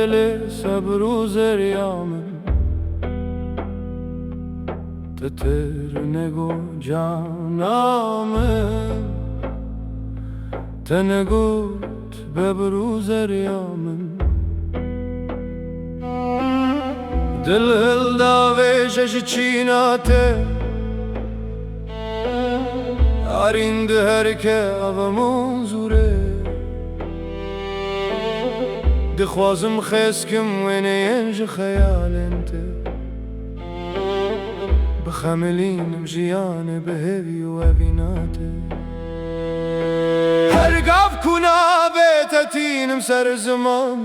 ليلي صبر وزريامن تتر نگو جانامن تنگوت ببروز ريامن دل هلدا ویشش چیناته آریند هر که آوامون زوره دخوازم خسکم وینه ینج خیالنته بخملینم جیانه بهوی و اویناته هر قاف کنا بیتتینم سر زمان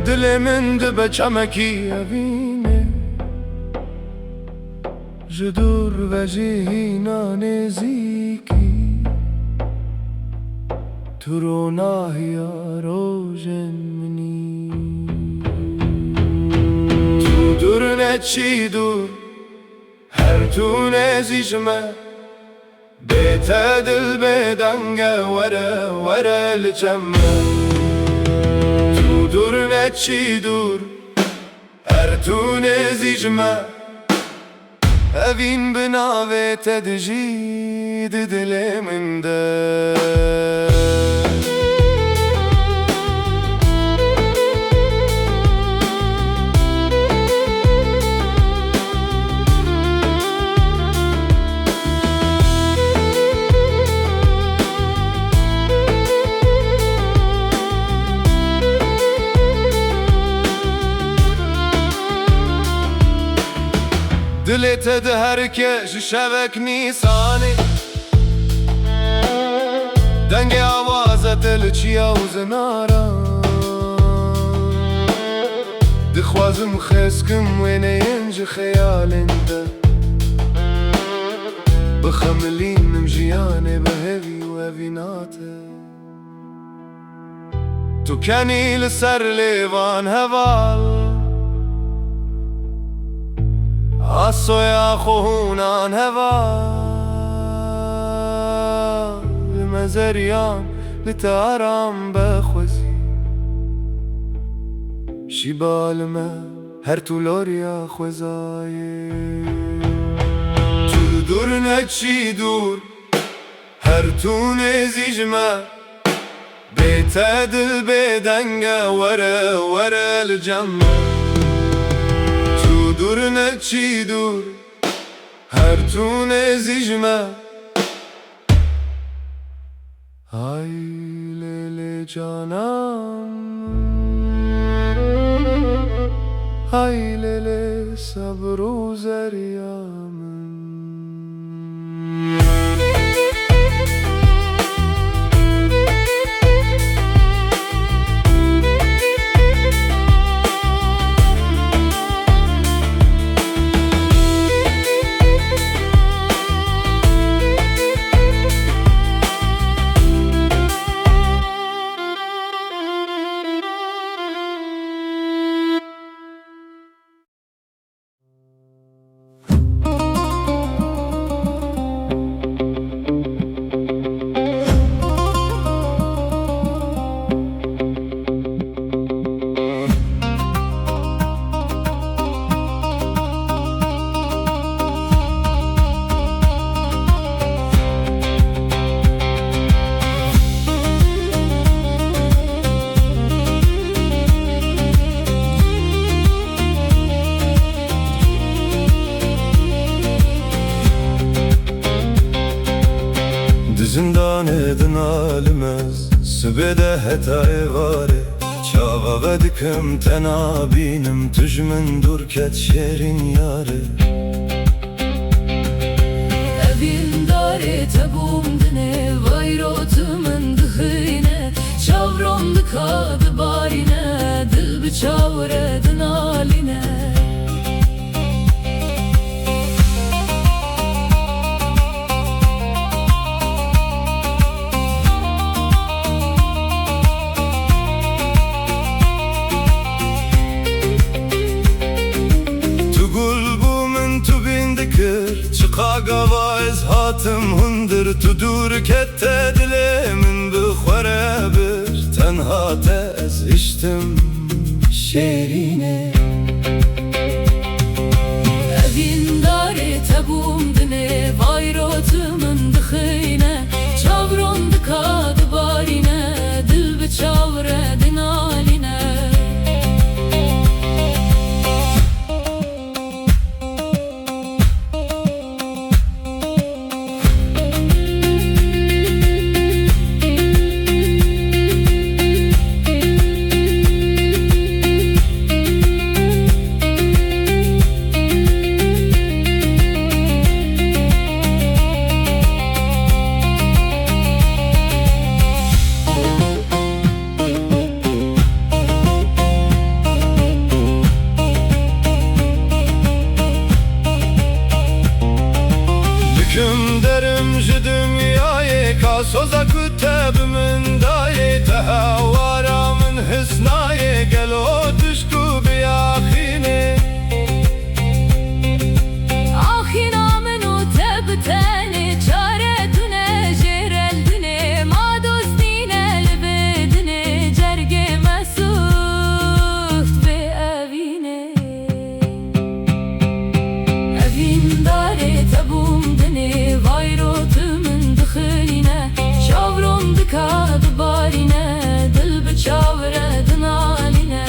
دل من دبه چمکی اوینه جدور و جهینا نزیکی تو رو ناهیا روژن منی تو دور نچی دور هر تو نزیجمه بیت دل بدنگه وره لچمه تو دور نچی دور هر تو نزیجمه اوین بناوه تدجید دل من ده دلت ده که شبک نیسانی دنگ آواز دل چی آوز نارا دخوازم خسکم وینه ینج خیالنده بخملینم جیانه بهوی و اویناته تو کنی لسر لیوان هوال آسویا خوهونان هوا بمزریان لتارم بخوزی شیبالمه هر طولوریا خوزایی تو دور نچی دور هر تو نزیجمه بیت دل بدنگه وره لجمه دور نچی دور هر تو نزیجمه های لیل جانم های لیل صبر و زریامن زندان edin alimez Sübede hetay vare Çava vedikim tenabinim Tüjmin durket şerin yare Evin dare tebum dine Vayrotumun dıhine Çavrom dıkadı barine Dil biçavr edin aline Çıkagava ez hatım hundır Tudur kette dilemin bixwere bir Tenha te ez içtim şehrine. Evin dare tebum dine Vayrotumun dıxine Çavron dıkadı barine Dil bi çavredin aline. Hüküm derim ji dünyayê ka soza ku tebimin dayê Teha wara min hisnayê gelo tişku biyaxînê. Axina min û te bi tenê Çare tune jêrel dinê Ma dostîne li bê dinê Cergê mesûd bê evînê. Evîn darê tebûm dinê Vayrotumun dıxîne Çavron dikadı barîne Dil bi çavredin aline.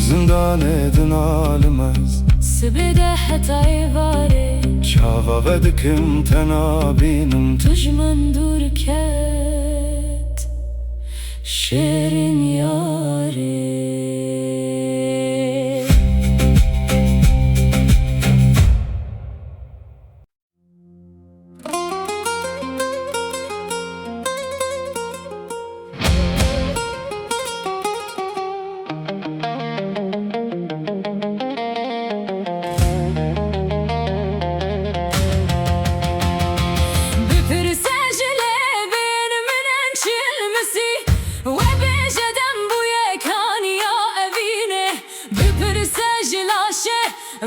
Zindan edin alimez Sibide hetayê varê çava ve dikim tenabînim. Tujman dur ket şerin yâre.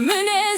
Mene